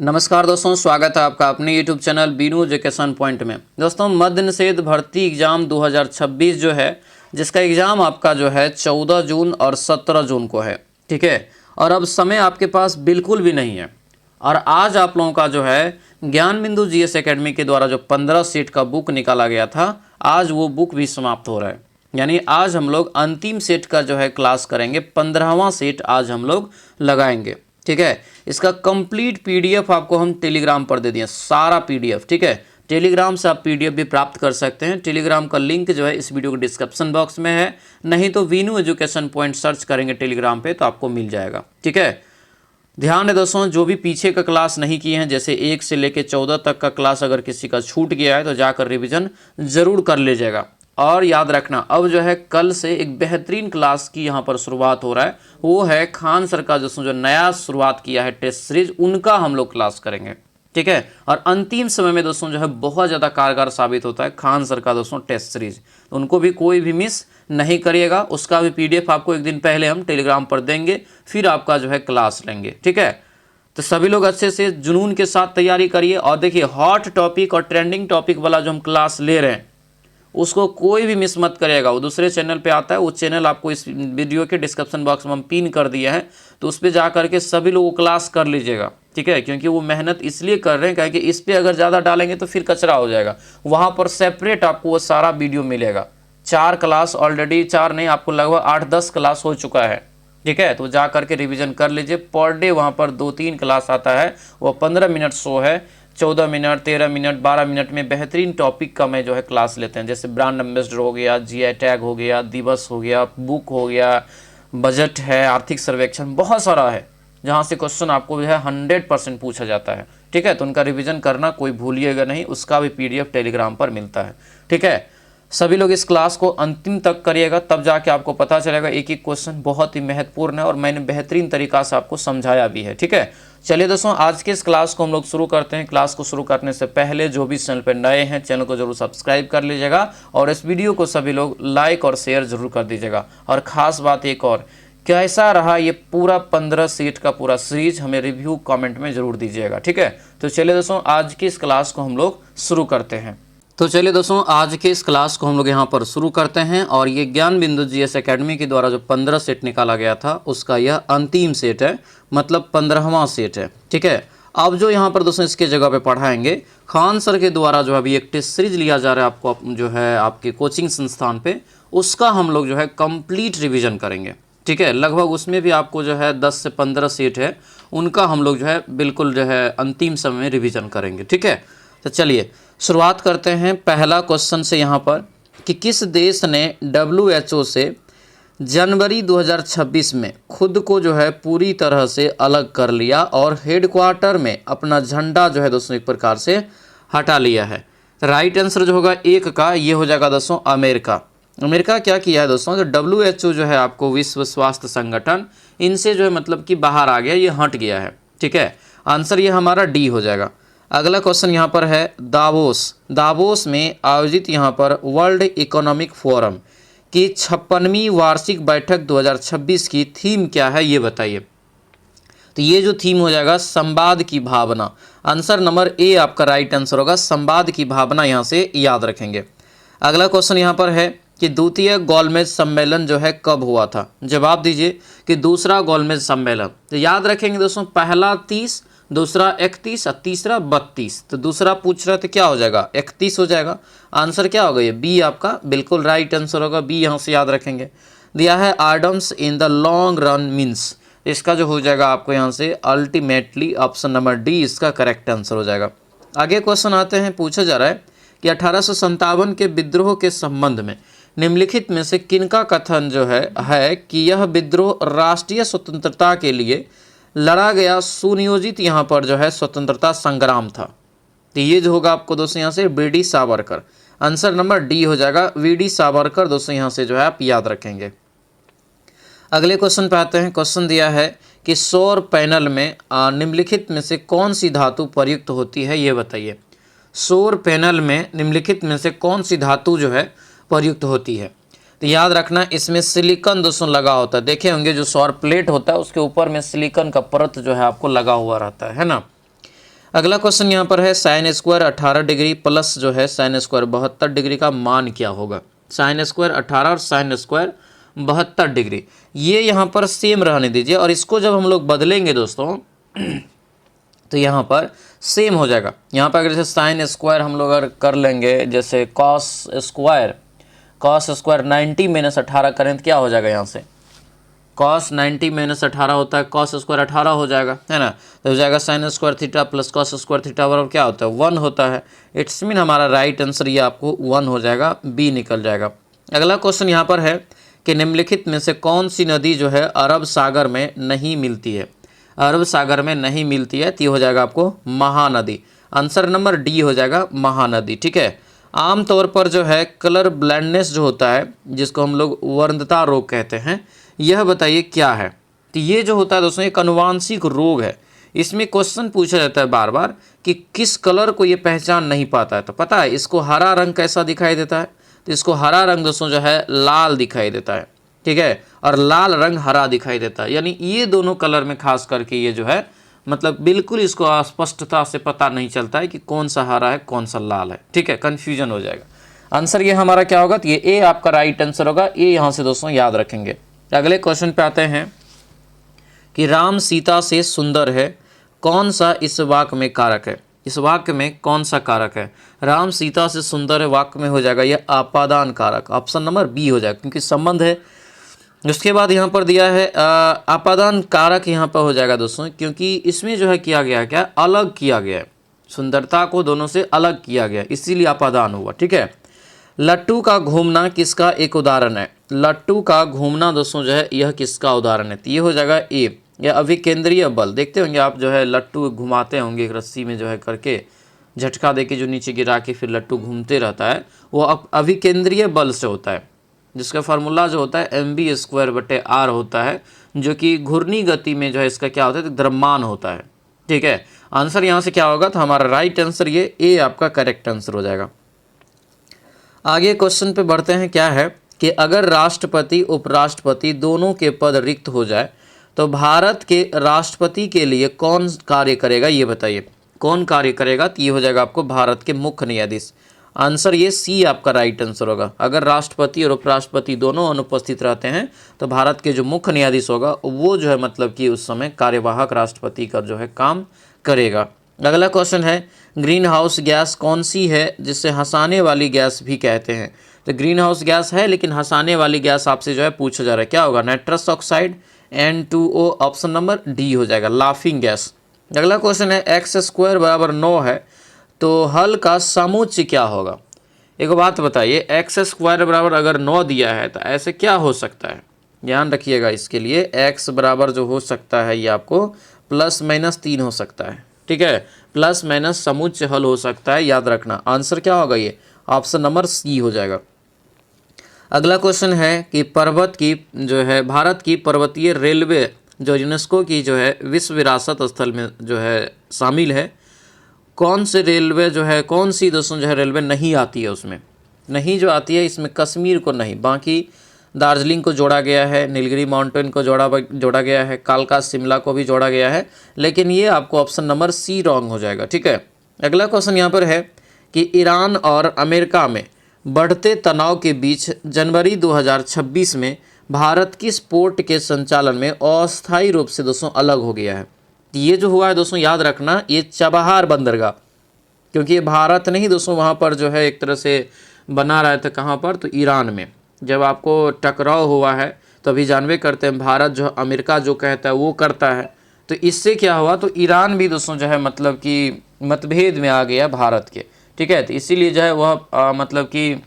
नमस्कार दोस्तों, स्वागत है आपका अपने YouTube channel Binu education point में। दोस्तों, मद्य निषेध भर्ती एग्ज़ाम 2026 जो है, जिसका एग्ज़ाम आपका जो है 14 जून और 17 जून को है। ठीक है, और अब समय आपके पास बिल्कुल भी नहीं है। और आज आप लोगों का जो है ज्ञान बिंदु GS एकेडमी के द्वारा जो 15 सीट का बुक निकाला गया था, आज वो बुक भी समाप्त हो रहा है। यानी आज हम लोग अंतिम सेट का जो है क्लास करेंगे, 15वां सेट आज हम लोग लगाएंगे। ठीक है, इसका कंप्लीट PDF आपको हम टेलीग्राम पर दे दिए, सारा PDF। ठीक है, टेलीग्राम से आप PDF भी प्राप्त कर सकते हैं। टेलीग्राम का लिंक जो है इस वीडियो के डिस्क्रिप्शन बॉक्स में है, नहीं तो वीनू एजुकेशन पॉइंट सर्च करेंगे टेलीग्राम पे तो आपको मिल जाएगा। ठीक है, ध्यान है दोस्तों, जो भी पीछे का क्लास नहीं किए हैं, जैसे 1 से लेकर 14 तक का क्लास अगर किसी का छूट गया है तो जाकर रिविजन जरूर कर लीजिएगा। और याद रखना, अब जो है कल से एक बेहतरीन क्लास की यहाँ पर शुरुआत हो रहा है, वो है खान सर का दोस्तों जो नया शुरुआत किया है टेस्ट सीरीज, उनका हम लोग क्लास करेंगे। ठीक है, और अंतिम समय में दोस्तों जो है बहुत ज़्यादा कारगर साबित होता है खान सर का दोस्तों टेस्ट सीरीज, तो उनको भी कोई भी मिस नहीं करिएगा। उसका भी PDF आपको एक दिन पहले हम टेलीग्राम पर देंगे, फिर आपका जो है क्लास लेंगे। ठीक है, तो सभी लोग अच्छे से जुनून के साथ तैयारी करिए। और देखिए, हॉट टॉपिक और ट्रेंडिंग टॉपिक वाला जो हम क्लास ले रहे हैं उसको कोई भी मिस मत करिएगा। वो दूसरे चैनल पे आता है, वो चैनल आपको इस वीडियो के डिस्क्रिप्शन बॉक्स में हम पिन कर दिए हैं, तो उस पर जा करके सभी लोग क्लास कर लीजिएगा। ठीक है, क्योंकि वो मेहनत इसलिए कर रहे हैं कि इस पर अगर ज़्यादा डालेंगे तो फिर कचरा हो जाएगा। वहाँ पर सेपरेट आपको वो सारा वीडियो मिलेगा। 4 क्लास ऑलरेडी, 4 नहीं, आपको लगभग 8-10 क्लास हो चुका है। ठीक है, तो जा करके रिवीजन कर लीजिए। पर डे वहाँ पर 2-3 क्लास आता है, वो 15 मिनट शो है। 14 मिनट, 13 मिनट, 12 मिनट में बेहतरीन टॉपिक का मैं जो है क्लास लेते हैं, जैसे ब्रांड एम्बेसडर हो गया, GI टैग हो गया, दिवस हो गया, बुक हो गया, बजट है, आर्थिक सर्वेक्षण, बहुत सारा है जहाँ से क्वेश्चन आपको जो है 100% पूछा जाता है। ठीक है, तो उनका रिवीजन करना कोई भूलिएगा नहीं, उसका भी PDF टेलीग्राम पर मिलता है। ठीक है, सभी लोग इस क्लास को अंतिम तक करिएगा, तब जाके आपको पता चलेगा एक एक क्वेश्चन बहुत ही महत्वपूर्ण है और मैंने बेहतरीन तरीका से आपको समझाया भी है। ठीक है, चलिए दोस्तों, आज के इस क्लास को हम लोग शुरू करते हैं। क्लास को शुरू करने से पहले जो भी चैनल पर नए हैं, चैनल को जरूर सब्सक्राइब कर लीजिएगा और इस वीडियो को सभी लोग लाइक और शेयर जरूर कर दीजिएगा। और ख़ास बात एक और, कैसा रहा ये पूरा 15 सीट का पूरा सीरीज, हमें रिव्यू कमेंट में जरूर दीजिएगा। ठीक है, तो चलिए दोस्तों, आज की इस क्लास को हम लोग शुरू करते हैं। तो चलिए दोस्तों, आज के इस क्लास को हम लोग यहाँ पर शुरू करते हैं। और ये ज्ञान बिंदु GS एकेडमी के द्वारा जो 15 सेट निकाला गया था, उसका यह अंतिम सेट है, मतलब 15वां सेट है। ठीक है, अब जो यहाँ पर दोस्तों इसके जगह पे पढ़ाएंगे, खान सर के द्वारा जो अभी एक टेस्ट सीरीज लिया जा रहा है आपको जो है आपके कोचिंग संस्थान पे, उसका हम लोग जो है कंप्लीट रिवीजन करेंगे। ठीक है, लगभग उसमें भी आपको जो है 10 से 15 सेट है, उनका हम लोग जो है बिल्कुल जो है अंतिम समय में रिवीजन करेंगे। ठीक है, तो चलिए शुरुआत करते हैं पहला क्वेश्चन से यहाँ पर, कि किस देश ने WHO से जनवरी 2026 में खुद को जो है पूरी तरह से अलग कर लिया और हेडक्वार्टर में अपना झंडा जो है दोस्तों एक प्रकार से हटा लिया है। राइट आंसर जो होगा 1 का, ये हो जाएगा दोस्तों अमेरिका। अमेरिका क्या किया है दोस्तों, जो WHO जो है आपको विश्व स्वास्थ्य संगठन, इनसे जो है मतलब कि बाहर आ गया, ये हट गया है। ठीक है, आंसर ये हमारा D हो जाएगा। अगला क्वेश्चन यहाँ पर है दावोस में आयोजित यहाँ पर वर्ल्ड इकोनॉमिक फोरम की 56वीं वार्षिक बैठक 2026 की थीम क्या है, ये बताइए। तो ये जो थीम हो जाएगा संवाद की भावना। आंसर नंबर A आपका राइट आंसर होगा, संवाद की भावना, यहाँ से याद रखेंगे। अगला क्वेश्चन यहाँ पर है कि द्वितीय गोलमेज सम्मेलन जो है कब हुआ था। जवाब दीजिए कि दूसरा गोलमेज सम्मेलन। तो याद रखेंगे दोस्तों, पहला 30, दूसरा 31 और तीसरा 32। तो दूसरा पूछ रहा तो क्या हो जाएगा, 31 हो जाएगा। आंसर क्या होगा, ये B आपका बिल्कुल राइट आंसर होगा, B यहाँ से याद रखेंगे। दिया है आर्डम्स in the long run means, इसका जो हो जाएगा आपको यहाँ से अल्टीमेटली ऑप्शन नंबर D इसका करेक्ट आंसर हो जाएगा। आगे क्वेश्चन आते हैं, पूछा जा रहा है कि 1857 के विद्रोह के संबंध में निम्नलिखित में से किनका कथन जो है कि यह विद्रोह राष्ट्रीय स्वतंत्रता के लिए लड़ा गया सुनियोजित यहाँ पर जो है स्वतंत्रता संग्राम था। तो ये जो होगा आपको दोस्तों यहाँ से BD Savarkar. Answer number D हो जाएगा, VD सावरकर दोस्तों यहाँ से जो है आप याद रखेंगे। अगले क्वेश्चन पे आते हैं। क्वेश्चन दिया है कि सौर पैनल में निम्नलिखित में से कौन सी धातु प्रयुक्त होती है, ये बताइए। सौर पैनल में निम्नलिखित में से कौन सी धातु जो है प्रयुक्त होती है। तो याद रखना, इसमें सिलिकॉन दोस्तों लगा होता है। देखे होंगे जो सौर प्लेट होता है उसके ऊपर में सिलिकॉन का परत जो है आपको लगा हुआ रहता है ना। अगला क्वेश्चन यहाँ पर है साइन स्क्वायर 18 डिग्री प्लस जो है साइन स्क्वायर 72 डिग्री का मान क्या होगा। साइन स्क्वायर 18 और साइन स्क्वायर 72 डिग्री, ये यहाँ पर सेम रहने दीजिए और इसको जब हम लोग बदलेंगे दोस्तों तो यहाँ पर सेम हो जाएगा। यहाँ पर अगर जैसे साइन स्क्वायर हम लोग अगर कर लेंगे, जैसे कॉस स्क्वायर 90 माइनस 18 करें तो क्या हो जाएगा, यहाँ से कॉस 90 माइनस 18 होता है, कॉस स्क्वायर 18 हो जाएगा, है ना। तो हो जाएगा sine square theta plus cos square theta बराबर क्या होता है 1 होता है। इट्स मीन हमारा राइट आंसर ये आपको 1 हो जाएगा, बी निकल जाएगा। अगला क्वेश्चन यहाँ पर है कि निम्नलिखित में से कौन सी नदी जो है अरब सागर में नहीं मिलती है। अरब सागर में नहीं मिलती है तो ये हो जाएगा आपको महानदी। आंसर नंबर डी हो जाएगा महानदी, ठीक है। आमतौर पर जो है कलर ब्लाइंडनेस जो होता है, जिसको हम लोग वर्णता रोग कहते हैं, यह बताइए क्या है। तो ये जो होता है दोस्तों एक अनुवांशिक रोग है। इसमें क्वेश्चन पूछा जाता है बार बार कि किस कलर को ये पहचान नहीं पाता है। तो पता है इसको हरा रंग कैसा दिखाई देता है, तो इसको हरा रंग दोस्तों जो है लाल दिखाई देता है, ठीक है, और लाल रंग हरा दिखाई देता है। यानी ये दोनों कलर में खास करके ये जो है मतलब बिल्कुल इसको स्पष्टता से पता नहीं चलता है कि कौन सा हरा है कौन सा लाल है, ठीक है, कन्फ्यूजन हो जाएगा। आंसर ये हमारा क्या होगा, तो ये ए आपका राइट आंसर होगा। ये यहाँ से दोस्तों याद रखेंगे। अगले क्वेश्चन पे आते हैं कि राम सीता से सुंदर है, कौन सा इस वाक्य में कारक है। इस वाक्य में कौन सा कारक है। राम सीता से सुंदर है वाक्य में हो जाएगा यह आपादान कारक, ऑप्शन नंबर बी हो जाएगा, क्योंकि संबंध है। उसके बाद यहाँ पर दिया है आपादान कारक यहाँ पर हो जाएगा दोस्तों, क्योंकि इसमें जो है किया गया है क्या, अलग किया गया है, सुंदरता को दोनों से अलग किया गया, इसीलिए आपादान हुआ, ठीक है। लट्टू का घूमना किसका एक उदाहरण है। लट्टू का घूमना दोस्तों जो है यह किसका उदाहरण है, तो ये हो जाएगा ए, यह अभिकेंद्रीय बल। देखते होंगे आप जो है लट्टू घुमाते होंगे एक रस्सी में जो है करके, झटका देके जो नीचे गिरा के फिर लट्टू घूमते रहता है, वो अभिकेंद्रीय बल से होता है, जिसका फार्मूला जो होता है mv²/r होता है, जो कि घूर्णी गति में जो है इसका क्या होता है, तो द्रव्यमान होता है, ठीक है। आंसर यहाँ से क्या होगा, तो हमारा राइट आंसर ये ए आपका करेक्ट आंसर हो जाएगा। आगे क्वेश्चन पे बढ़ते हैं, क्या है कि अगर राष्ट्रपति उपराष्ट्रपति दोनों के पद रिक्त हो जाए तो भारत के राष्ट्रपति के लिए कौन कार्य करेगा, ये बताइए कौन कार्य करेगा। तो ये हो जाएगा आपको भारत के मुख्य न्यायाधीश। आंसर ये सी आपका राइट आंसर होगा। अगर राष्ट्रपति और उपराष्ट्रपति दोनों अनुपस्थित रहते हैं तो भारत के जो मुख्य न्यायाधीश होगा वो जो है मतलब कि उस समय कार्यवाहक राष्ट्रपति का जो है काम करेगा। अगला क्वेश्चन है ग्रीन हाउस गैस कौन सी है जिसे हंसाने वाली गैस भी कहते हैं। तो ग्रीन हाउस गैस है लेकिन हंसाने वाली गैस आपसे जो है पूछा जा रहा है, क्या होगा, nitrous oxide N2O, option number D हो जाएगा, लाफिंग गैस। अगला क्वेश्चन है x² बराबर 9 है तो हल का समुच्चय क्या होगा। एक बात बताइए, x² बराबर अगर 9 दिया है तो ऐसे क्या हो सकता है, ध्यान रखिएगा इसके लिए। x बराबर जो हो सकता है ये आपको ±3 हो सकता है, ठीक है, प्लस माइनस समुच्चय हल हो सकता है, याद रखना। आंसर क्या होगा, ये ऑप्शन नंबर सी हो जाएगा। अगला क्वेश्चन है कि पर्वत की जो है भारत की पर्वतीय रेलवे जो यूनेस्को की जो है विश्व विरासत स्थल में जो है शामिल है, कौन से रेलवे जो है, कौन सी दोस्तों जो है रेलवे नहीं आती है, उसमें नहीं जो आती है इसमें कश्मीर को नहीं, बाकी दार्जिलिंग को जोड़ा गया है, नीलगिरी माउंटेन को जोड़ा गया है, कालका शिमला को भी जोड़ा गया है, लेकिन ये आपको ऑप्शन नंबर सी रॉन्ग हो जाएगा, ठीक है। अगला क्वेश्चन यहाँ पर है कि ईरान और अमेरिका में बढ़ते तनाव के बीच जनवरी 2026 में भारत किस पोर्ट के संचालन में अस्थायी रूप से दोस्तों अलग हो गया है। ये जो हुआ है दोस्तों याद रखना, ये चबहार बंदरगाह, क्योंकि ये भारत नहीं दोस्तों वहाँ पर जो है एक तरह से बना रहे थे, कहाँ पर, तो ईरान में। जब आपको टकराव हुआ है तो अभी जानवे करते हैं भारत जो अमेरिका जो कहता है वो करता है, तो इससे क्या हुआ, तो ईरान भी दोस्तों जो है मतलब कि मतभेद में आ गया भारत के, ठीक है। तो इसीलिए जो है वह मतलब कि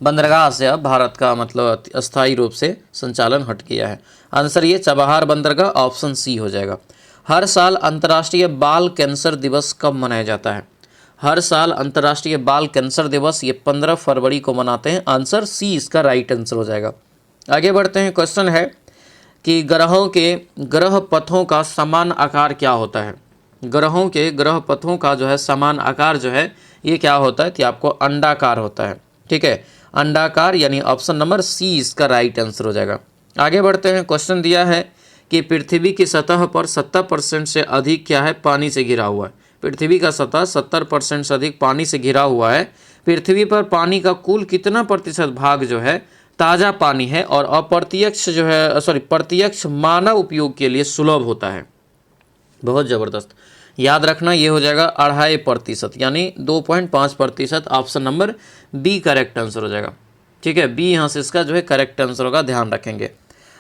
बंदरगाह से अब भारत का मतलब अस्थायी रूप से संचालन हट गया है। आंसर ये चबहार बंदरगाह, ऑप्शन सी हो जाएगा। हर साल अंतर्राष्ट्रीय बाल कैंसर दिवस कब मनाया जाता है। हर साल अंतर्राष्ट्रीय बाल कैंसर दिवस ये 15 फरवरी को मनाते हैं। आंसर सी इसका राइट आंसर हो जाएगा। आगे बढ़ते हैं, क्वेश्चन है कि ग्रहों के ग्रह पथों का समान आकार क्या होता है। ग्रहों के ग्रह पथों का जो है समान आकार जो है ये क्या होता है, कि आपको अंडाकार होता है, ठीक है, अंडाकार, यानी ऑप्शन नंबर सी इसका राइट आंसर हो जाएगा। आगे बढ़ते हैं, क्वेश्चन दिया है कि पृथ्वी की सतह पर 70% से अधिक क्या है, पानी से घिरा हुआ है। पृथ्वी का सतह 70% से अधिक पानी से घिरा हुआ है। पृथ्वी पर पानी का कुल कितना प्रतिशत भाग जो है ताज़ा पानी है और अप्रत्यक्ष जो है प्रत्यक्ष मानव उपयोग के लिए सुलभ होता है। बहुत ज़बरदस्त, याद रखना ये हो जाएगा 2.5% यानी 2.5%। Option number B correct answer हो जाएगा। ठीक है, बी यहाँ से इसका जो है करेक्ट आंसर होगा, ध्यान रखेंगे।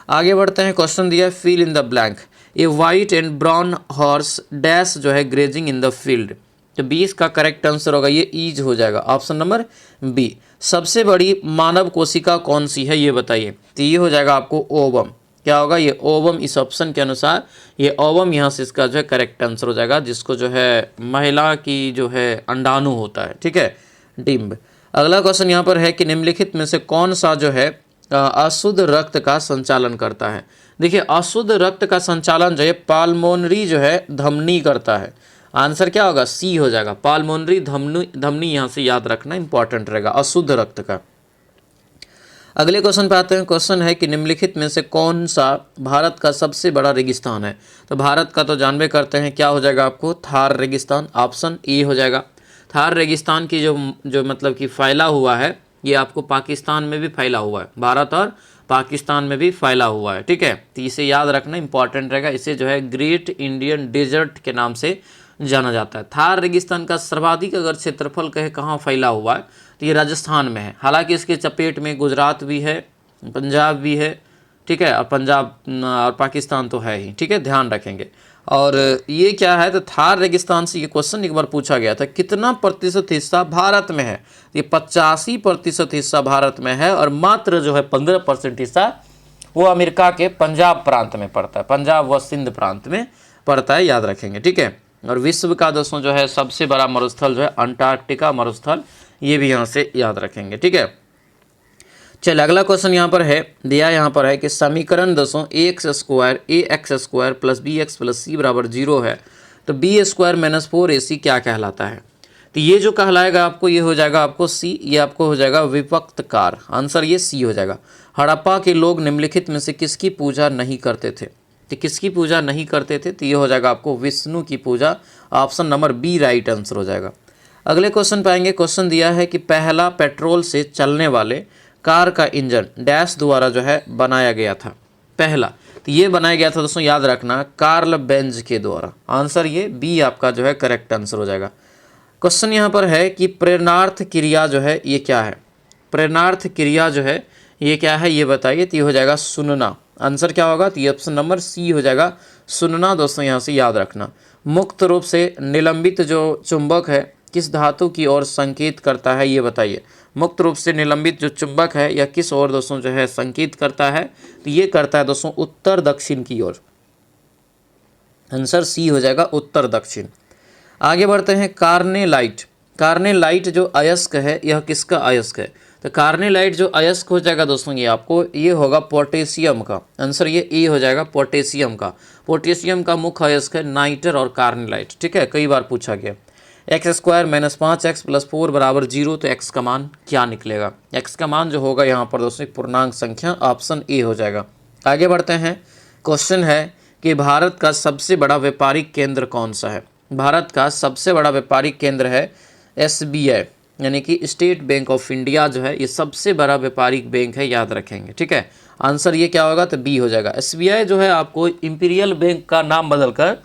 आगे बढ़ते हैं, क्वेश्चन दिया है fill in the blank. A white and brown horse dash जो है ग्रेजिंग इन द फील्ड। तो बी इसका करेक्ट आंसर होगा, ये ईज हो जाएगा, ऑप्शन नंबर बी। सबसे बड़ी मानव कोशिका कौन सी है ये बताइए, तो ये हो जाएगा आपको ओवम। क्या होगा, ये ओवम, इस ऑप्शन के अनुसार ये ओवम यहाँ से इसका जो है करेक्ट आंसर हो जाएगा, जिसको जो है महिला की जो है अंडाणु होता है। ठीक है, डिम्ब। अगला क्वेश्चन यहाँ पर है कि निम्नलिखित में से कौन सा जो है अशुद्ध रक्त का संचालन करता है। देखिए, अशुद्ध रक्त का संचालन जो है पाल्मोनरी जो है धमनी करता है। आंसर क्या होगा, सी हो जाएगा, पाल्मोनरी धमनी यहाँ से याद रखना इंपॉर्टेंट रहेगा अशुद्ध रक्त का। अगले क्वेश्चन पे आते हैं। क्वेश्चन है कि निम्नलिखित में से कौन सा भारत का सबसे बड़ा रेगिस्तान है। तो भारत का तो जानबे करते हैं, क्या हो जाएगा आपको, थार रेगिस्तान, ऑप्शन ए हो जाएगा। थार रेगिस्तान की जो मतलब कि फैला हुआ है, ये आपको पाकिस्तान में भी फैला हुआ है, भारत और पाकिस्तान में भी फैला हुआ है। ठीक है, तो इसे याद रखना इंपॉर्टेंट रहेगा। इसे जो है ग्रेट इंडियन डेजर्ट के नाम से जाना जाता है। थार रेगिस्तान का सर्वाधिक अगर क्षेत्रफल कहे कहाँ फैला हुआ है, तो ये राजस्थान में है। हालांकि इसके चपेट में गुजरात भी है, पंजाब भी है। ठीक है, और पंजाब और पाकिस्तान तो है ही। ठीक है, ध्यान रखेंगे। और ये क्या है, तो थार रेगिस्तान से ये क्वेश्चन एक बार पूछा गया था, कितना प्रतिशत हिस्सा भारत में है। ये 85% हिस्सा भारत में है और मात्र जो है 15% हिस्सा वो अमेरिका के पंजाब प्रांत में पड़ता है, पंजाब व सिंध प्रांत में पड़ता है, याद रखेंगे। ठीक है, और विश्व का दोस्तों जो है सबसे बड़ा मरुस्थल जो है अंटार्कटिका मरुस्थल, ये भी यहाँ से याद रखेंगे। ठीक है, चलिए अगला क्वेश्चन यहाँ पर है, दिया यहाँ पर है कि समीकरण दोस्तों ax² plus bx plus c बराबर 0 है, तो b² - 4ac क्या कहलाता है। तो ये जो कहलाएगा आपको, ये हो जाएगा आपको सी, ये आपको हो जाएगा विभक्तकार। आंसर ये सी हो जाएगा। हड़प्पा के लोग निम्नलिखित में से किसकी पूजा नहीं करते थे। तो किसकी पूजा नहीं करते थे, तो ये हो जाएगा आपको विष्णु की पूजा, option number B right answer हो जाएगा। अगले क्वेश्चन पाएंगे। क्वेश्चन दिया है कि पहला पेट्रोल से चलने वाले कार का इंजन डैश द्वारा जो है बनाया गया था। पहला, तो ये बनाया गया था दोस्तों, याद रखना, कार्ल बेंज के द्वारा। आंसर ये बी आपका जो है करेक्ट आंसर हो जाएगा। क्वेश्चन यहाँ पर है कि प्रेरणार्थ क्रिया जो है ये क्या है। प्रेरणार्थ क्रिया जो है ये क्या है ये बताइए, तो ये हो जाएगा सुनना। आंसर क्या होगा, तो ये ऑप्शन नंबर सी हो जाएगा, सुनना। दोस्तों यहाँ से याद रखना। मुक्त रूप से निलंबित जो चुंबक है किस धातु की ओर संकेत करता है ये बताइए। मुक्त रूप से निलंबित जो चुंबक है यह किस ओर दोस्तों जो है संकेत करता है, तो ये करता है दोस्तों उत्तर दक्षिण की ओर। आंसर सी हो जाएगा, उत्तर दक्षिण। आगे बढ़ते हैं। कार्नेलाइट, कार्नेलाइट जो अयस्क है यह किसका अयस्क है। तो कार्नेलाइट जो अयस्क हो जाएगा दोस्तों, ये आपको ये होगा पोटेशियम का। आंसर ये ए हो जाएगा, पोटेशियम का। पोटेशियम का मुख्य अयस्क है नाइटर और कार्नेलाइट। ठीक है, कई बार पूछा गया। x² - 5x + 4 = 0, तो x का मान क्या निकलेगा। x का मान जो होगा यहाँ पर दोस्तों पूर्णांक संख्या, ऑप्शन ए हो जाएगा। आगे बढ़ते हैं। क्वेश्चन है कि भारत का सबसे बड़ा व्यापारिक केंद्र कौन सा है। भारत का सबसे बड़ा व्यापारिक केंद्र है SBI, यानी कि स्टेट बैंक ऑफ इंडिया जो है, ये सबसे बड़ा व्यापारिक बैंक है, याद रखेंगे। ठीक है, आंसर ये क्या होगा, तो बी हो जाएगा। SBI जो है आपको इंपीरियल बैंक का नाम बदलकर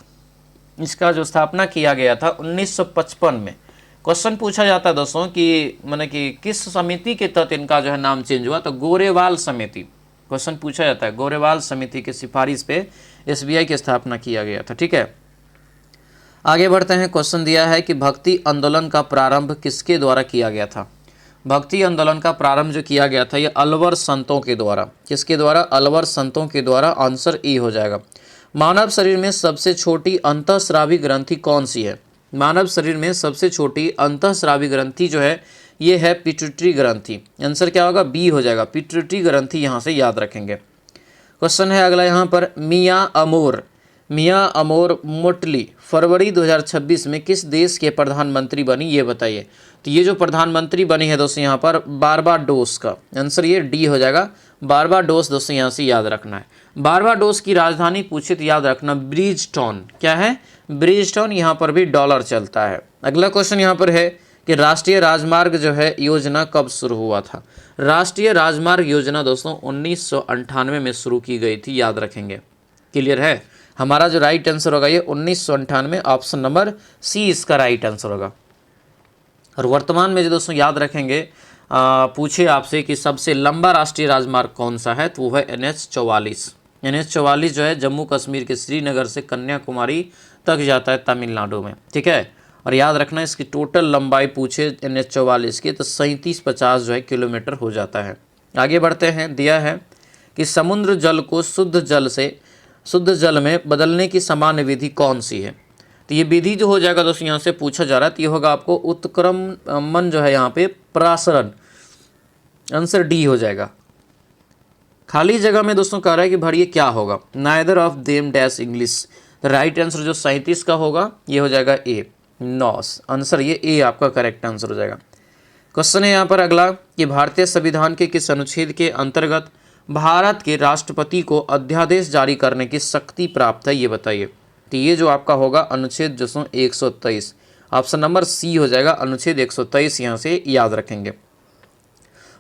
इसका जो स्थापना किया गया था 1955 में। क्वेश्चन पूछा जाता है दोस्तों कि माने कि किस समिति के तहत इनका जो है नाम चेंज हुआ, तो गोरेवाल समिति। क्वेश्चन पूछा जाता है, गोरेवाल समिति के सिफारिश पे SBI की स्थापना किया गया था। ठीक है, आगे बढ़ते हैं। क्वेश्चन दिया है कि भक्ति आंदोलन का प्रारंभ किसके द्वारा किया गया था। भक्ति आंदोलन का प्रारंभ जो किया गया था ये अलवर संतों के द्वारा। किसके द्वारा, अलवर संतों के द्वारा। आंसर ए हो जाएगा। मानव शरीर में सबसे छोटी अंतःस्रावी ग्रंथि कौन सी है। मानव शरीर में सबसे छोटी अंतःस्रावी ग्रंथि जो है ये है पिट्यूटरी ग्रंथि। आंसर क्या होगा, बी हो जाएगा, पिट्यूटरी ग्रंथि, यहाँ से याद रखेंगे। क्वेश्चन है अगला यहाँ पर, मियां अमोर मोटली फरवरी 2026 में किस देश के प्रधानमंत्री बनी ये बताइए। तो ये जो प्रधानमंत्री बनी है दोस्तों यहाँ पर बारबाडोस का। आंसर ये डी हो जाएगा, बारबाडोस। दोस्तों यहाँ से याद रखना है। बारबाडोस की राजधानी पूछे तो याद रखना ब्रिजटाउन। क्या है? ब्रिजटाउन। यहाँ पर भी डॉलर चलता है। अगला क्वेश्चन यहाँ पर है कि राष्ट्रीय राजमार्ग जो है योजना कब शुरू हुआ था? राष्ट्रीय राजमार्ग योजना दोस्तों 1998 में शुरू की गई थी, याद रखेंगे। क्लियर है? हमारा जो राइट आंसर होगा ये 1998, ऑप्शन नंबर सी इसका राइट आंसर होगा। और वर्तमान में जो दोस्तों याद रखेंगे, पूछे आपसे कि सबसे लंबा राष्ट्रीय राजमार्ग कौन सा है, तो वो है NH44। NH44 जो है जम्मू कश्मीर के श्रीनगर से कन्याकुमारी तक जाता है तमिलनाडु में। ठीक है, और याद रखना इसकी टोटल लंबाई पूछे NH44 की तो 3750 जो है किलोमीटर हो जाता है। आगे बढ़ते हैं। दिया है कि समुद्र जल को शुद्ध जल में बदलने की सामान्य विधि कौन सी है? तो ये विधि जो हो जाएगा दोस्तों यहाँ से पूछा जा रहा है, तो ये होगा आपको उत्क्रमण जो है यहाँ पे प्रसारण। आंसर डी हो जाएगा। खाली जगह में दोस्तों कह रहा है कि भरिए क्या होगा? Neither of them dash English. Right answer जो 37 का होगा ये हो जाएगा ए, नॉस। आंसर ये ए आपका करेक्ट आंसर हो जाएगा। क्वेश्चन है यहाँ पर अगला कि भारतीय संविधान के किस अनुच्छेद के अंतर्गत भारत के राष्ट्रपति को अध्यादेश जारी करने की शक्ति प्राप्त है, ये बताइए। तो ये जो आपका होगा अनुच्छेद 123, ऑप्शन नंबर सी हो जाएगा। अनुच्छेद 123 यहाँ से याद रखेंगे।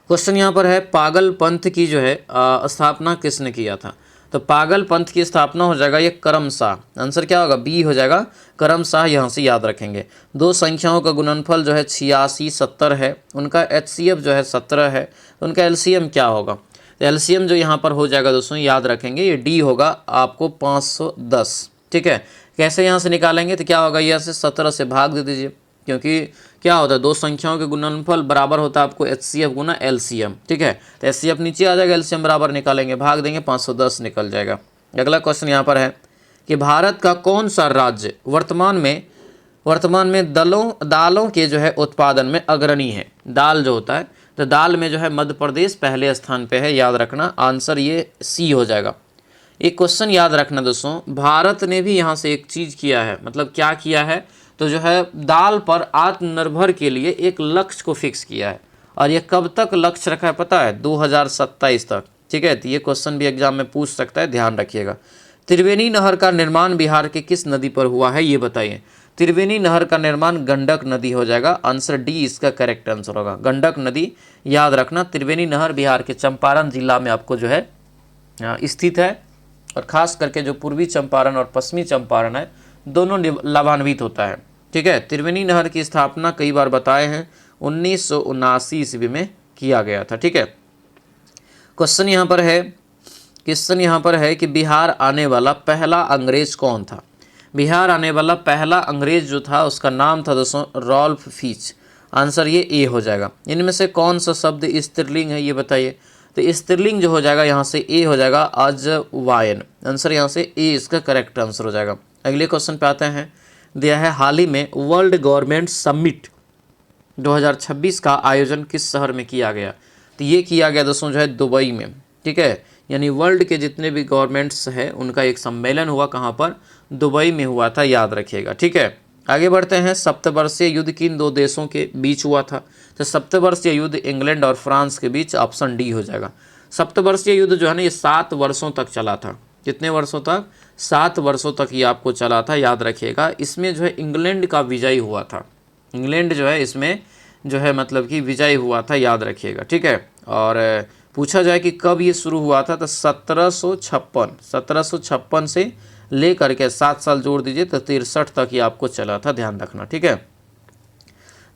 क्वेश्चन यहाँ पर है पागल पंथ की जो है स्थापना किसने किया था? तो पागल पंथ की स्थापना हो जाएगा ये करम शाह। आंसर क्या होगा? बी हो जाएगा, करम शाह। यहाँ से याद रखेंगे। दो संख्याओं का गुणनफल जो है 86 70 है, उनका HCF जो है 17 है, तो उनका LCM क्या होगा? तो LCM जो यहाँ पर हो जाएगा दोस्तों याद रखेंगे ये डी होगा आपको 510। ठीक है, कैसे यहाँ से निकालेंगे? तो क्या होगा, यहाँ से 17 से भाग दे दीजिए, क्योंकि क्या होता है दो संख्याओं के गुणनफल बराबर होता है आपको HCF गुना LCM। ठीक है, तो HCF नीचे आ जाएगा, LCM बराबर निकालेंगे, भाग देंगे 510 निकल जाएगा। अगला क्वेश्चन यहाँ पर है कि भारत का कौन सा राज्य वर्तमान में दालों के जो है उत्पादन में अग्रणी है? दाल जो होता है, तो दाल में जो है मध्य प्रदेश पहले स्थान पे है, याद रखना। आंसर ये सी हो जाएगा। एक क्वेश्चन याद रखना दोस्तों, भारत ने भी यहाँ से एक चीज़ किया है, मतलब क्या किया है, तो जो है दाल पर आत्मनिर्भर के लिए एक लक्ष्य को फिक्स किया है। और ये कब तक लक्ष्य रखा है पता है? 2027 तक। ठीक है, तो ये क्वेश्चन भी एग्जाम में पूछ सकता है, ध्यान रखिएगा। त्रिवेणी नहर का निर्माण बिहार के किस नदी पर हुआ है, ये बताइए। त्रिवेणी नहर का निर्माण गंडक नदी हो जाएगा। आंसर डी इसका करेक्ट आंसर होगा, गंडक नदी। याद रखना त्रिवेणी नहर बिहार के चंपारण जिला में आपको जो है स्थित है, और ख़ास करके जो पूर्वी चंपारण और पश्चिमी चंपारण है दोनों लाभान्वित होता है। ठीक है, त्रिवेणी नहर की स्थापना कई बार बताए हैं 1979 ईस्वी में किया गया था। ठीक है, क्वेश्चन यहाँ पर है कि बिहार आने वाला पहला अंग्रेज कौन था? बिहार आने वाला पहला अंग्रेज जो था उसका नाम था दोस्तों रॉल्फ फिच। आंसर ये ए हो जाएगा। इनमें से कौन सा शब्द स्त्रीलिंग है, ये बताइए। तो स्त्रीलिंग जो हो जाएगा यहाँ से ए हो जाएगा, अजवाइन। आंसर यहाँ से ए इसका करेक्ट आंसर हो जाएगा। अगले क्वेश्चन पे आते हैं। दिया है हाल ही में वर्ल्ड गवर्नमेंट समिट 2026 का आयोजन किस शहर में किया गया? तो ये किया गया दोस्तों जो है दुबई में। ठीक है, यानी वर्ल्ड के जितने भी गवर्नमेंट्स हैं उनका एक सम्मेलन हुआ, कहाँ पर? दुबई में हुआ था, याद रखिएगा। ठीक है, आगे बढ़ते हैं। सप्तवर्षीय युद्ध किन दो देशों के बीच हुआ था? तो सप्तवर्षीय युद्ध इंग्लैंड और फ्रांस के बीच, ऑप्शन डी हो जाएगा। सप्तवर्षीय युद्ध जो है ना ये 7 वर्षों तक चला था। कितने वर्षों तक? 7 वर्षों तक ये आपको चला था, याद रखिएगा। इसमें जो है इंग्लैंड का विजय हुआ था। इंग्लैंड जो है इसमें जो है मतलब कि विजय हुआ था, याद रखिएगा। ठीक है, और पूछा जाए कि कब ये शुरू हुआ था, तो 1756 से लेकर के 7 साल जोड़ दीजिए तो 63 तक ये आपको चला था, ध्यान रखना। ठीक है,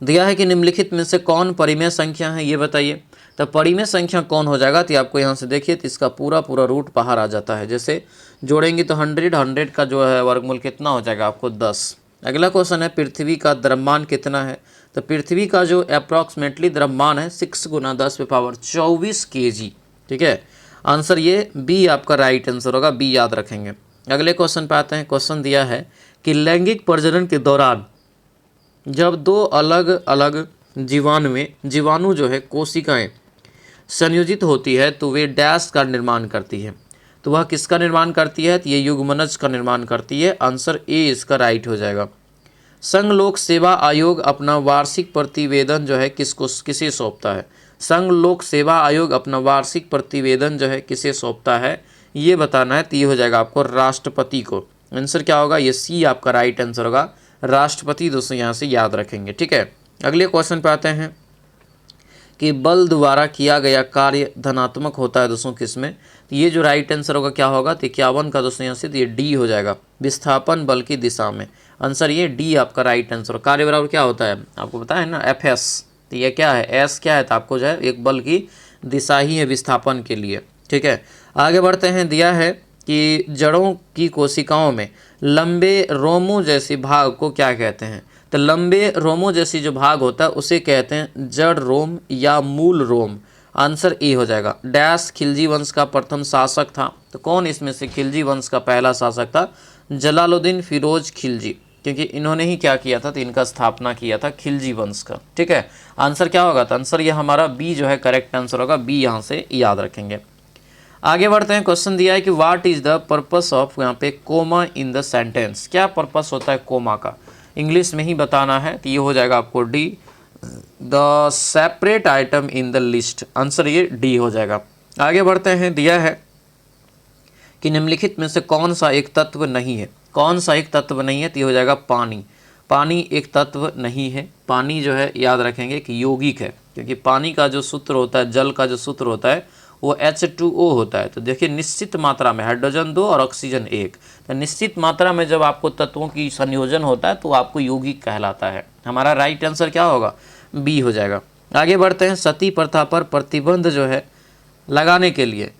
दिया है कि निम्नलिखित में से कौन परिमेय संख्या है, ये बताइए। तो परिमेय संख्या कौन हो जाएगा? तो आपको यहाँ से देखिए तो इसका पूरा रूट बाहर आ जाता है। जैसे जोड़ेंगे तो 100 का जो है वर्गमूल कितना हो जाएगा आपको? 10। अगला क्वेश्चन है पृथ्वी का द्रव्यमान कितना है? तो पृथ्वी का जो अप्रॉक्सीमेटली द्रव्यमान है 6 × 10⁻24 kg। ठीक है, आंसर ये बी आपका राइट आंसर होगा, बी याद रखेंगे। अगले क्वेश्चन पे आते हैं। क्वेश्चन दिया है कि लैंगिक प्रजनन के दौरान जब दो अलग अलग जीवाणु जो है कोशिकाएं संयोजित होती है तो वे डैश का निर्माण करती है। तो वह किसका निर्माण करती है? तो ये युग्मनज का निर्माण करती है। आंसर ए इसका राइट हो जाएगा। संघ लोक सेवा आयोग अपना वार्षिक प्रतिवेदन जो है किसे सौंपता है? संघ लोक सेवा आयोग अपना वार्षिक प्रतिवेदन जो है किसे सौंपता है, ये बताना है, तो ये हो जाएगा आपको राष्ट्रपति को। आंसर क्या होगा, ये सी आपका राइट आंसर होगा, राष्ट्रपति दोस्तों यहाँ से याद रखेंगे। ठीक है, अगले क्वेश्चन पे आते हैं कि बल द्वारा किया गया कार्य धनात्मक होता है दोस्तों किसमें, तो ये जो राइट आंसर होगा क्या होगा, तो 51 का दोस्तों यहाँ से, तो ये डी हो जाएगा, विस्थापन बल की दिशा में। आंसर ये डी आपका राइट आंसर। कार्य बराबर क्या होता है आपको पता है ना, एफ एस, तो ये क्या है, एस क्या है, तो आपको जो है एक बल की दिशा ही है विस्थापन के लिए। ठीक है, आगे बढ़ते हैं। दिया है कि जड़ों की कोशिकाओं में लंबे रोमों जैसी भाग को क्या कहते हैं, तो लंबे रोमों जैसी जो भाग होता है उसे कहते हैं जड़ रोम या मूल रोम। आंसर ए हो जाएगा। डैश खिलजी वंश का प्रथम शासक था, तो कौन इसमें से खिलजी वंश का पहला शासक था, जलालुद्दीन फिरोज खिलजी, क्योंकि इन्होंने ही क्या किया था, तो इनका स्थापना किया था खिलजी वंश का। ठीक है, आंसर क्या होगा, तो आंसर ये हमारा बी जो है करेक्ट आंसर होगा, बी यहाँ से याद रखेंगे। आगे बढ़ते हैं। क्वेश्चन दिया है कि what is the purpose of, यहाँ पे कोमा इन द सेंटेंस, क्या पर्पस होता है कोमा का, इंग्लिश में ही बताना है, तो ये हो जाएगा आपको D, the separate item in the list. Answer ये डी हो जाएगा। आगे बढ़ते हैं। दिया है कि निम्नलिखित में से कौन सा एक तत्व नहीं है, कौन सा एक तत्व नहीं है, तो ये हो जाएगा पानी। पानी एक तत्व नहीं है। पानी जो है याद रखेंगे कि यौगिक है, क्योंकि पानी का जो सूत्र होता है, जल का जो सूत्र होता है वो H2O होता है। तो देखिए निश्चित मात्रा में हाइड्रोजन 2 और ऑक्सीजन 1, तो निश्चित मात्रा में जब आपको तत्वों की संयोजन होता है तो आपको यौगिक कहलाता है। हमारा राइट आंसर क्या होगा, बी हो जाएगा। आगे बढ़ते हैं। सती प्रथा पर प्रतिबंध जो है लगाने के लिए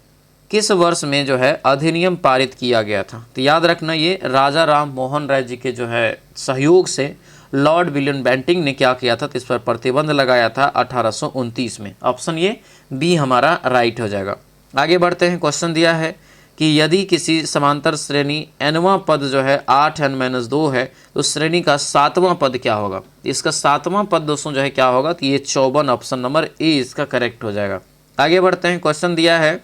किस वर्ष में जो है अधिनियम पारित किया गया था, तो याद रखना ये राजा राम मोहन राय जी के जो है सहयोग से लॉर्ड विलियम बेंटिंक ने क्या किया था, तो इस पर प्रतिबंध लगाया था 1829 में। ऑप्शन ये बी हमारा राइट हो जाएगा। आगे बढ़ते हैं। क्वेश्चन दिया है कि यदि किसी समांतर श्रेणी nवां पद जो है 8n-2 है, तो श्रेणी का 7वां पद क्या होगा, इसका 7वां पद दोस्तों जो है क्या होगा, तो ये 54, ऑप्शन नंबर ए इसका करेक्ट हो जाएगा। आगे बढ़ते हैं। क्वेश्चन दिया है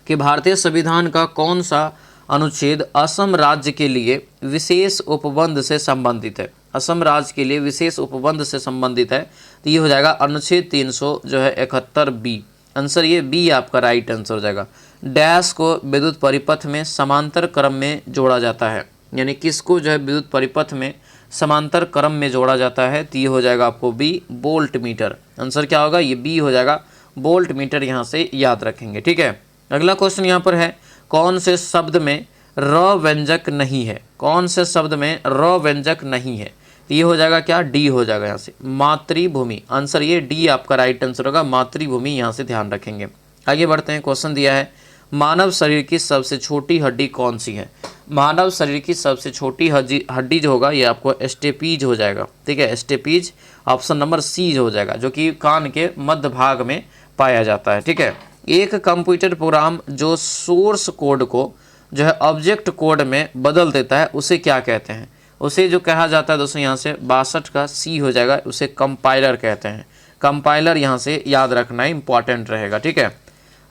कि भारतीय संविधान का कौन सा अनुच्छेद असम राज्य के लिए विशेष उपबंध से संबंधित है, असम राज्य के लिए विशेष उपबंध से संबंधित है, तो ये हो जाएगा अनुच्छेद 300 जो है 71 बी। आंसर ये बी आपका राइट आंसर हो जाएगा। डैश को विद्युत परिपथ में समांतर क्रम में जोड़ा जाता है, यानी किसको जो है विद्युत परिपथ में समांतर क्रम में जोड़ा जाता है, तो ये हो जाएगा आपको बी, वोल्ट मीटर। आंसर क्या होगा, ये बी हो जाएगा, वोल्ट मीटर यहाँ से याद रखेंगे। ठीक है, अगला क्वेश्चन यहाँ पर है, कौन से शब्द में र व्यंजक नहीं है, कौन से शब्द में र व्यंजक नहीं है, तो ये हो जाएगा क्या, डी हो जाएगा यहाँ से, मातृभूमि। आंसर ये डी आपका राइट आंसर होगा, मातृभूमि, यहाँ से ध्यान रखेंगे। आगे बढ़ते हैं। क्वेश्चन दिया है मानव शरीर की सबसे छोटी हड्डी कौन सी है, मानव शरीर की सबसे छोटी हड्डी जो होगा ये आपको स्टेपीज हो जाएगा। ठीक है, स्टेपीज ऑप्शन नंबर सी हो जाएगा, जो कि कान के मध्य भाग में पाया जाता है। ठीक है, एक कंप्यूटर प्रोग्राम जो सोर्स कोड को जो है ऑब्जेक्ट कोड में बदल देता है उसे क्या कहते हैं, उसे जो कहा जाता है दोस्तों यहाँ से 62 का सी हो जाएगा, उसे कंपाइलर कहते हैं। कंपाइलर यहाँ से याद रखना इंपॉर्टेंट रहेगा। ठीक है,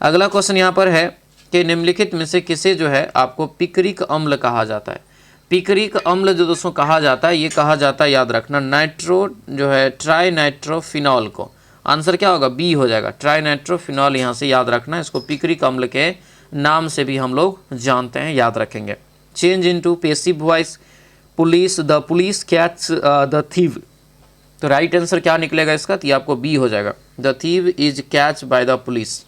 अगला क्वेश्चन यहाँ पर है कि निम्नलिखित में से किसे जो है आपको पिक्रिक अम्ल कहा जाता है। पिक्रिक अम्ल जो दोस्तों कहा जाता है, ये कहा जाता है, याद रखना, नाइट्रो जो है ट्राई नाइट्रोफिनॉल को। आंसर क्या होगा, बी हो जाएगा, ट्राई नाइट्रोफिनॉल, यहाँ से याद रखना। इसको पिक्रिक अम्ल के नाम से भी हम लोग जानते हैं, याद रखेंगे। Change into passive voice, police, the police catch the thief, तो राइट आंसर क्या निकलेगा इसका, तो ये आपको बी हो जाएगा, the thief is catch by the police.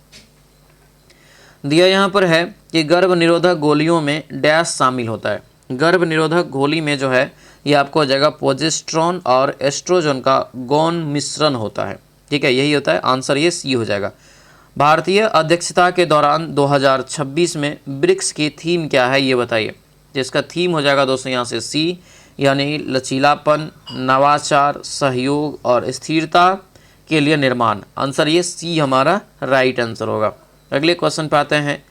दिया यहाँ पर है कि गर्भ निरोधक गोलियों में डैश शामिल होता है। गर्भ निरोधक गोली में जो है ये आपको हो जाएगा प्रोजेस्टेरोन और एस्ट्रोजन का गौण मिश्रण होता है। ठीक है, यही होता है। आंसर ये सी हो जाएगा। भारतीय अध्यक्षता के दौरान 2026 में ब्रिक्स की थीम क्या है ये बताइए। जिसका थीम हो जाएगा दोस्तों यहाँ से सी, यानी लचीलापन, नवाचार, सहयोग और स्थिरता के लिए निर्माण। आंसर ये सी हमारा राइट आंसर होगा। अगले क्वेश्चन पे आते हैं।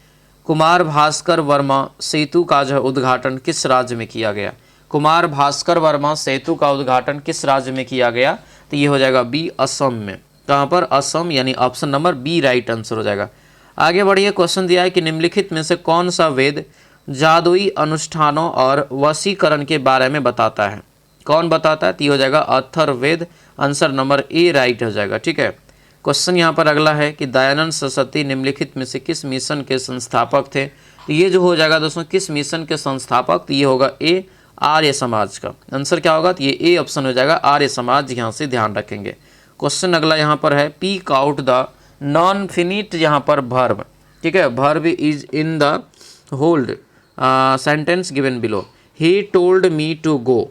कुमार भास्कर वर्मा सेतु का जो उद्घाटन किस राज्य में किया गया। कुमार भास्कर वर्मा सेतु का उद्घाटन किस राज्य में किया गया, तो ये हो जाएगा बी, असम में। कहाँ पर, असम, यानी option number B right answer हो जाएगा। आगे बढ़िए। क्वेश्चन दिया है कि निम्नलिखित में से कौन सा वेद जादुई अनुष्ठानों और वशीकरण के बारे में बताता है। कौन बताता है, तो ये हो जाएगा Atharvaveda. Answer number A right हो जाएगा। ठीक है, क्वेश्चन यहाँ पर अगला है कि दयानंद सरस्वती निम्नलिखित में से किस मिशन के संस्थापक थे। तो ये जो हो जाएगा दोस्तों किस मिशन के संस्थापक, तो ये होगा ए आर्य समाज का। आंसर क्या होगा, तो ये ए ऑप्शन हो जाएगा आर्य समाज, यहाँ से ध्यान रखेंगे। क्वेश्चन अगला यहाँ पर है pick out the non finite यहाँ पर वर्ब, ठीक है, verb is in the whole sentence given below. He told me to go,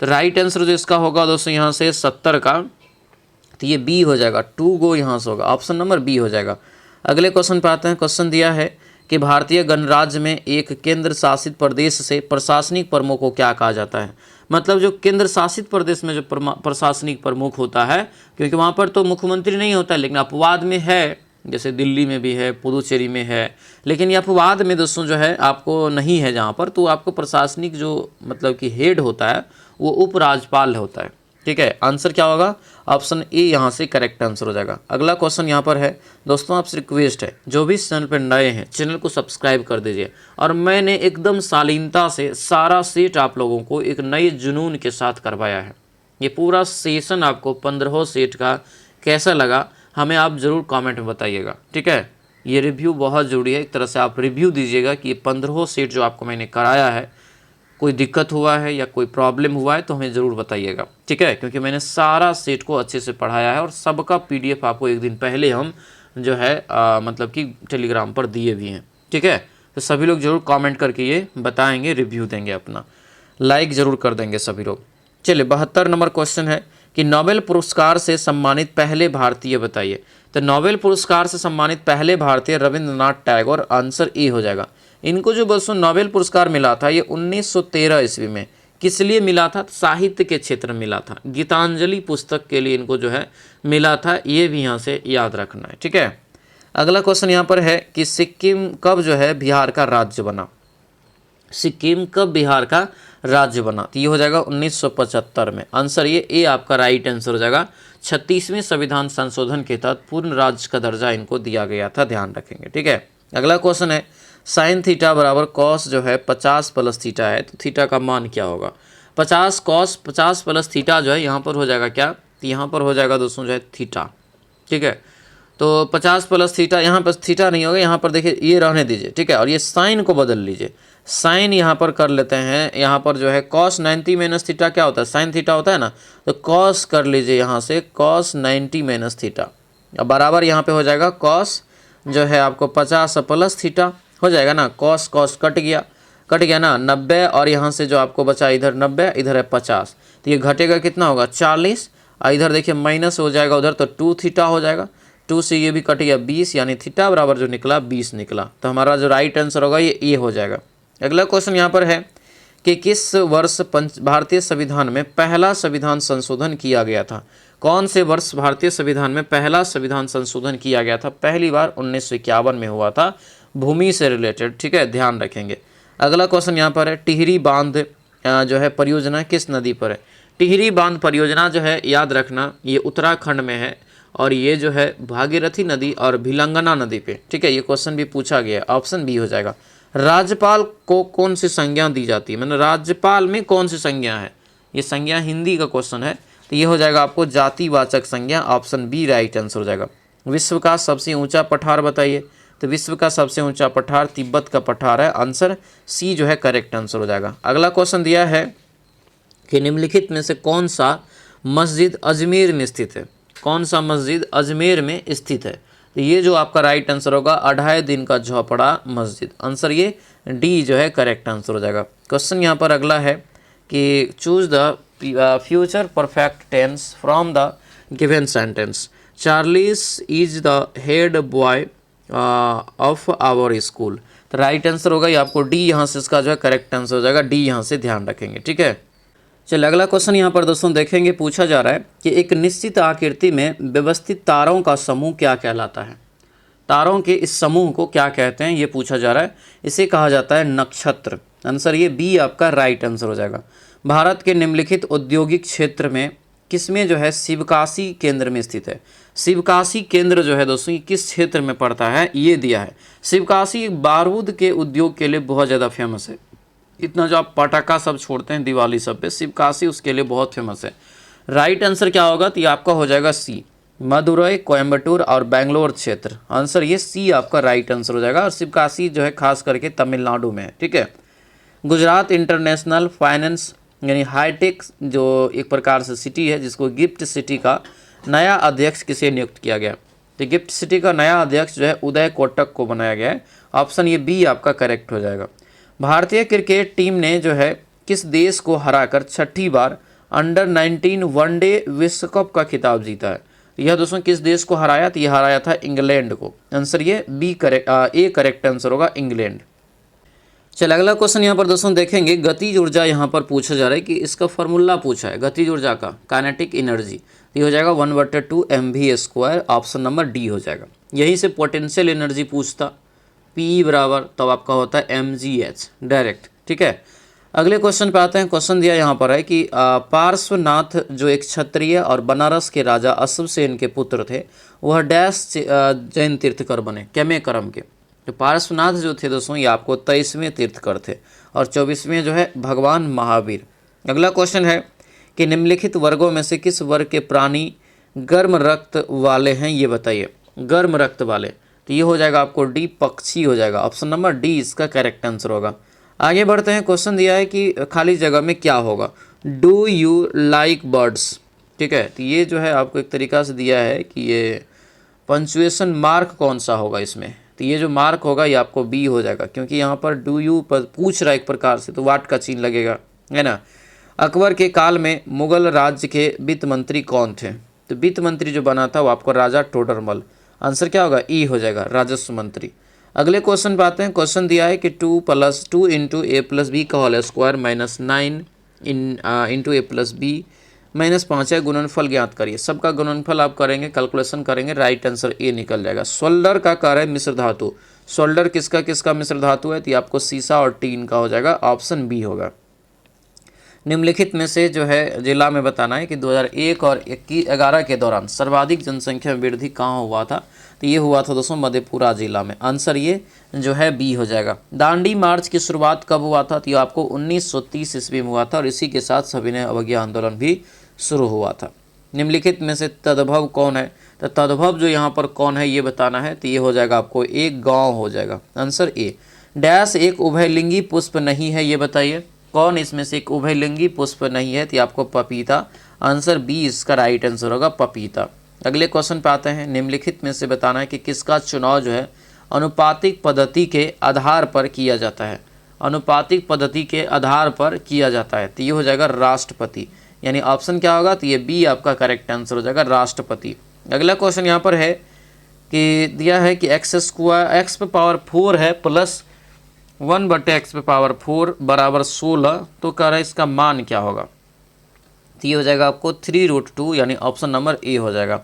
तो राइट आंसर जो इसका होगा दोस्तों यहाँ से 70 का, तो ये बी हो जाएगा, टू गो यहाँ से होगा, ऑप्शन नंबर बी हो जाएगा। अगले क्वेश्चन पे आते हैं। क्वेश्चन दिया है कि भारतीय गणराज्य में एक केंद्र शासित प्रदेश से प्रशासनिक प्रमुख को क्या कहा जाता है। मतलब जो केंद्र शासित प्रदेश में जो प्रशासनिक प्रमुख होता है, क्योंकि वहाँ पर तो मुख्यमंत्री नहीं होता है, लेकिन अपवाद में है, जैसे दिल्ली में भी है, पुदुचेरी में है, लेकिन ये अपवाद में दोस्तों जो है आपको नहीं है जहाँ पर, तो आपको प्रशासनिक जो मतलब कि हेड होता है वो उपराज्यपाल होता है, ठीक है। आंसर क्या होगा, ऑप्शन ए यहाँ से करेक्ट आंसर हो जाएगा। अगला क्वेश्चन यहाँ पर है दोस्तों, आपसे रिक्वेस्ट है जो भी चैनल पर नए हैं चैनल को सब्सक्राइब कर दीजिए। और मैंने एकदम शालीनता से सारा सेट आप लोगों को एक नए जुनून के साथ करवाया है। ये पूरा सेशन आपको 15 सेट का कैसा लगा हमें आप ज़रूर कमेंट में बताइएगा, ठीक है। ये रिव्यू बहुत ज़रूरी है, एक तरह से आप रिव्यू दीजिएगा कि ये 15 सेट जो आपको मैंने कराया है कोई दिक्कत हुआ है या कोई प्रॉब्लम हुआ है तो हमें ज़रूर बताइएगा, ठीक है, क्योंकि मैंने सारा सेट को अच्छे से पढ़ाया है और सबका PDF आपको एक दिन पहले हम जो है मतलब कि टेलीग्राम पर दिए भी हैं, ठीक है। तो सभी लोग ज़रूर कमेंट करके ये बताएंगे, रिव्यू देंगे, अपना लाइक ज़रूर कर देंगे सभी लोग। चलिए 72 नंबर क्वेश्चन है कि नोबेल पुरस्कार से सम्मानित पहले भारतीय बताइए। तो नोबेल पुरस्कार से सम्मानित पहले भारतीय रविंद्रनाथ टैगोर, आंसर ए हो जाएगा। इनको जो दोस्तों नोबेल पुरस्कार मिला था ये 1913 ईस्वी में, किस लिए मिला था, साहित्य के क्षेत्र में मिला था, गीतांजलि पुस्तक के लिए इनको जो है मिला था, ये भी यहाँ से याद रखना है, ठीक है। अगला क्वेश्चन यहाँ पर है कि सिक्किम कब जो है बिहार का राज्य बना। सिक्किम कब बिहार का राज्य बना, तो ये हो जाएगा 1975 में। आंसर ये ए आपका राइट आंसर हो जाएगा। 36वें संविधान संशोधन के तहत पूर्ण राज्य का दर्जा इनको दिया गया था, ध्यान रखेंगे, ठीक है। अगला क्वेश्चन है साइन थीटा बराबर कॉस जो है 50 प्लस थीटा है, तो थीटा का मान क्या होगा। 50 कॉस 50 प्लस थीटा जो है यहाँ पर हो जाएगा क्या, तो यहाँ पर हो जाएगा दोस्तों जो है थीटा, ठीक है। तो 50 प्लस थीटा, यहाँ पर थीटा नहीं होगा, यहाँ पर देखिए ये रहने दीजिए, ठीक है, और ये साइन को बदल लीजिए, साइन यहाँ पर कर लेते हैं, यहाँ पर जो है कॉस 90 माइनस थीटा क्या होता है, साइन थीटा होता है ना, तो कॉस कर लीजिए यहाँ से कॉस 90 माइनस थीटा, अब बराबर यहाँ पे हो जाएगा कॉस जो है आपको 50 प्लस थीटा हो जाएगा ना, कॉस कॉस कट गया ना 90, और यहाँ से जो आपको बचा इधर 90, इधर है 50, तो ये घटेगा कितना होगा 40, और इधर देखिए माइनस हो जाएगा उधर, तो 2 थीटा हो जाएगा, 2 से ये भी कट गया 20, यानी थीटा बराबर जो निकला 20 निकला। तो हमारा जो राइट आंसर होगा ये हो जाएगा। अगला क्वेश्चन यहाँ पर है कि किस वर्ष भारतीय संविधान में पहला संविधान संशोधन किया गया था। कौन से वर्ष भारतीय संविधान में पहला संविधान संशोधन किया गया था। पहली बार 1951 में हुआ था, भूमि से रिलेटेड, ठीक है, ध्यान रखेंगे। अगला क्वेश्चन यहाँ पर है टिहरी बांध जो है परियोजना किस नदी पर है। टिहरी बांध परियोजना जो है याद रखना ये उत्तराखंड में है, और ये जो है भागीरथी नदी और भिलंगना नदी पे, ठीक है, ये क्वेश्चन भी पूछा गया है, ऑप्शन बी हो जाएगा। राज्यपाल को कौन सी संज्ञा दी जाती है, मतलब राज्यपाल में कौन सी संज्ञा है, ये संज्ञा हिंदी का क्वेश्चन है, तो ये हो जाएगा आपको जातिवाचक संज्ञा, ऑप्शन बी राइट आंसर हो जाएगा। विश्व का सबसे ऊंचा पठार बताइए, तो विश्व का सबसे ऊंचा पठार तिब्बत का पठार है, आंसर सी जो है करेक्ट आंसर हो जाएगा। अगला क्वेश्चन दिया है कि निम्नलिखित में से कौन सा मस्जिद अजमेर में स्थित है। कौन सा मस्जिद अजमेर में स्थित है, तो ये जो आपका राइट आंसर होगा 2.5 दिन का झोपड़ा मस्जिद, आंसर ये डी जो है करेक्ट आंसर हो जाएगा। क्वेश्चन यहाँ पर अगला है कि choose the future perfect tense from the given sentence. Charles is the head boy of our school, तो राइट आंसर होगा ये आपको डी, यहाँ से इसका जो है करेक्ट आंसर हो जाएगा डी, यहाँ से ध्यान रखेंगे, ठीक है। चलिए अगला क्वेश्चन यहाँ पर दोस्तों देखेंगे, पूछा जा रहा है कि एक निश्चित आकृति में व्यवस्थित तारों का समूह क्या कहलाता है। तारों के इस समूह को क्या कहते हैं ये पूछा जा रहा है, इसे कहा जाता है नक्षत्र, आंसर ये बी आपका राइट आंसर हो जाएगा। भारत के निम्नलिखित औद्योगिक क्षेत्र में किसमें जो है शिवकाशी केंद्र में स्थित है। शिवकाशी केंद्र जो है दोस्तों ये किस क्षेत्र में पड़ता है ये दिया है। शिवकाशी बारूद के उद्योग के लिए बहुत ज़्यादा फेमस है, इतना जो आप पटाखा सब छोड़ते हैं दिवाली सब पे, शिवकाशी उसके लिए बहुत फेमस है। राइट आंसर क्या होगा, तो ये आपका हो जाएगा सी, मदुरई, कोयम्बटूर और बेंगलोर क्षेत्र। आंसर ये सी आपका राइट आंसर हो जाएगा। और शिवकाशी जो है खास करके तमिलनाडु में है, ठीक है। गुजरात इंटरनेशनल फाइनेंस यानी हाईटेक जो एक प्रकार से सिटी है, जिसको गिफ्ट सिटी का नया अध्यक्ष किसे नियुक्त किया गया? तो गिफ्ट सिटी का नया अध्यक्ष जो है उदय कोटक को बनाया गया है। ऑप्शन ये बी आपका करेक्ट हो जाएगा। भारतीय क्रिकेट टीम ने जो है किस देश को हराकर छठी बार अंडर-19 वनडे विश्व कप का खिताब जीता है? यह दोस्तों किस देश को हराया? तो यह हराया था इंग्लैंड को। आंसर ये B correct, A correct answer होगा इंग्लैंड। चल अगला क्वेश्चन यहाँ पर दोस्तों देखेंगे, गतिज ऊर्जा यहाँ पर पूछा जा रहा है कि इसका फॉर्मूला पूछा है गतिज ऊर्जा का, काइनेटिक एनर्जी। ये हो जाएगा 1/2 mv²। ऑप्शन नंबर डी हो जाएगा। यहीं से पोटेंशियल एनर्जी पूछता, P बराबर तब आपका होता है mgh डायरेक्ट, ठीक है। अगले क्वेश्चन पे आते हैं। क्वेश्चन दिया यहाँ पर है कि पार्श्वनाथ जो एक क्षत्रिय और बनारस के राजा अश्वसेन के पुत्र थे, वह डैश जैन तीर्थकर बने, कैमे कर्म के? तो पार्श्वनाथ जो थे दोस्तों ये आपको 23वें तीर्थकर थे और 24वें जो है भगवान महावीर। अगला क्वेश्चन है कि निम्नलिखित वर्गों में से किस वर्ग के प्राणी गर्म रक्त वाले हैं, ये बताइए। गर्म रक्त वाले, तो ये हो जाएगा आपको डी, पक्षी हो जाएगा। ऑप्शन नंबर डी इसका करेक्ट आंसर होगा। आगे बढ़ते हैं। क्वेश्चन दिया है कि खाली जगह में क्या होगा? डू यू लाइक बर्ड्स, ठीक है। तो ये जो है आपको एक तरीका से दिया है कि ये पंचुएशन मार्क कौन सा होगा इसमें? तो ये जो मार्क होगा ये आपको बी हो जाएगा, क्योंकि यहाँ पर डू यू पर पूछ रहा है एक प्रकार से, तो वाट का चिन्ह लगेगा, है ना। अकबर के काल में मुगल राज्य के वित्त मंत्री कौन थे? तो वित्त मंत्री जो बना था वो आपको राजा टोडरमल। आंसर क्या होगा? ई हो जाएगा, राजस्व मंत्री। अगले क्वेश्चन पे आते हैं। क्वेश्चन दिया है कि 2 + 2 × a+b का होल स्क्वायर -9 इंटू a+b -5 है, गुणनफल ज्ञात करिए। सबका गुणनफल आप करेंगे, कैलकुलेशन करेंगे, राइट आंसर ए निकल जाएगा। सोल्डर का कार्य है मिश्र धातु। सोल्डर किसका किसका मिश्र धातु है? तो ये आपको सीसा और टीन का हो जाएगा। ऑप्शन बी होगा। निम्नलिखित में से जो है जिला में बताना है कि 2001 और 11 के दौरान सर्वाधिक जनसंख्या में वृद्धि कहाँ हुआ था? तो ये हुआ था दोस्तों मधेपुरा जिला में। आंसर ये जो है बी हो जाएगा। दांडी मार्च की शुरुआत कब हुआ था? तो ये आपको 1930 ईस्वी में हुआ था और इसी के साथ सविनय अवज्ञा आंदोलन भी शुरू हुआ था। निम्नलिखित में से तद्भव कौन है? तो तद्भव जो यहाँ पर कौन है ये बताना है। तो ये हो जाएगा आपको एक गाँव हो जाएगा। Answer A. डैश एक उभयलिंगी पुष्प नहीं है, ये बताइए कौन इसमें से एक उभयलिंगी पुष्प नहीं है? तो आपको पपीता। आंसर बी इसका राइट आंसर होगा, पपीता। अगले क्वेश्चन पे आते हैं। निम्नलिखित में से बताना है कि किसका चुनाव जो है अनुपातिक पद्धति के आधार पर किया जाता है? अनुपातिक पद्धति के आधार पर किया जाता है, तो ये हो जाएगा राष्ट्रपति। यानी ऑप्शन क्या होगा? तो ये बी आपका करेक्ट आंसर हो जाएगा, राष्ट्रपति। अगला क्वेश्चन यहाँ पर है कि दिया है कि x⁴ है प्लस 1/x⁴ बराबर 16, तो कह रहा है इसका मान क्या होगा? तो ये हो जाएगा आपको 3√2 यानी ऑप्शन नंबर ए हो जाएगा।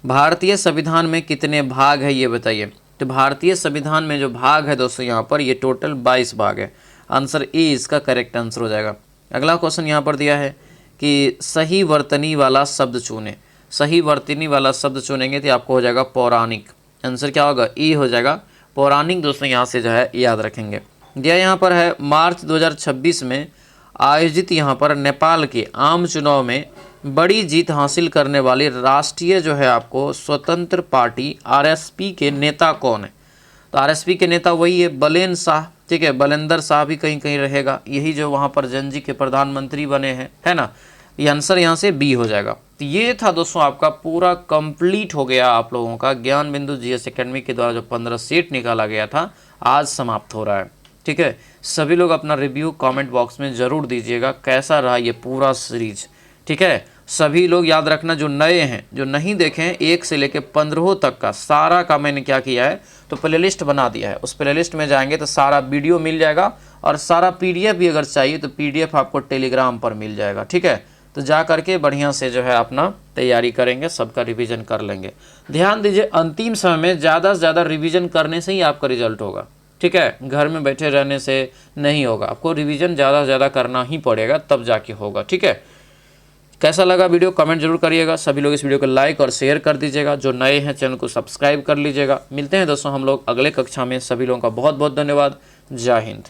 भारतीय संविधान में कितने भाग है ये बताइए। तो भारतीय संविधान में जो भाग है दोस्तों यहाँ पर ये टोटल 22 भाग है। आंसर ए इसका करेक्ट आंसर हो जाएगा। अगला क्वेश्चन यहाँ पर दिया है कि सही वर्तनी वाला शब्द चुने। सही वर्तनी वाला शब्द चुनेंगे तो आपको हो जाएगा पौराणिक। आंसर क्या होगा? ई हो जाएगा पौराणिक। दोस्तों यहाँ से जो है याद रखेंगे। दिया यहाँ पर है मार्च 2026 में आयोजित यहाँ पर नेपाल के आम चुनाव में बड़ी जीत हासिल करने वाली राष्ट्रीय जो है आपको स्वतंत्र पार्टी आरएसपी के नेता कौन है? तो आरएसपी के नेता वही है बलेन शाह, ठीक है। बलेंदर शाह भी कहीं कहीं रहेगा, यही जो वहाँ पर जनजी के प्रधानमंत्री बने हैं, है ना। ये आंसर यहाँ से बी हो जाएगा। तो ये था दोस्तों आपका पूरा कंप्लीट हो गया आप लोगों का ज्ञान बिंदु जीएस एकेडमी के द्वारा जो 15 सेट निकाला गया था आज समाप्त हो रहा है, ठीक है। सभी लोग अपना रिव्यू कमेंट बॉक्स में ज़रूर दीजिएगा कैसा रहा ये पूरा सीरीज, ठीक है। सभी लोग याद रखना, जो नए हैं जो नहीं देखे हैं 1 से लेकर 15 तक का सारा का मैंने क्या किया है तो प्लेलिस्ट बना दिया है। उस प्लेलिस्ट में जाएंगे तो सारा वीडियो मिल जाएगा और सारा पीडीएफ भी अगर चाहिए तो पीडीएफ आपको टेलीग्राम पर मिल जाएगा, ठीक है। तो जा करके बढ़िया से जो है अपना तैयारी करेंगे, सबका रिवीजन कर लेंगे। ध्यान दीजिए अंतिम समय में ज़्यादा से ज़्यादा रिवीजन करने से ही आपका रिजल्ट होगा, ठीक है। घर में बैठे रहने से नहीं होगा, आपको रिवीजन ज़्यादा से ज़्यादा करना ही पड़ेगा तब जाके होगा, ठीक है। कैसा लगा वीडियो कमेंट जरूर करिएगा। सभी लोग इस वीडियो को लाइक और शेयर कर दीजिएगा। जो नए हैं चैनल को सब्सक्राइब कर लीजिएगा। मिलते हैं दोस्तों हम लोग अगले कक्षा में। सभी लोगों का बहुत बहुत धन्यवाद। जय हिंद।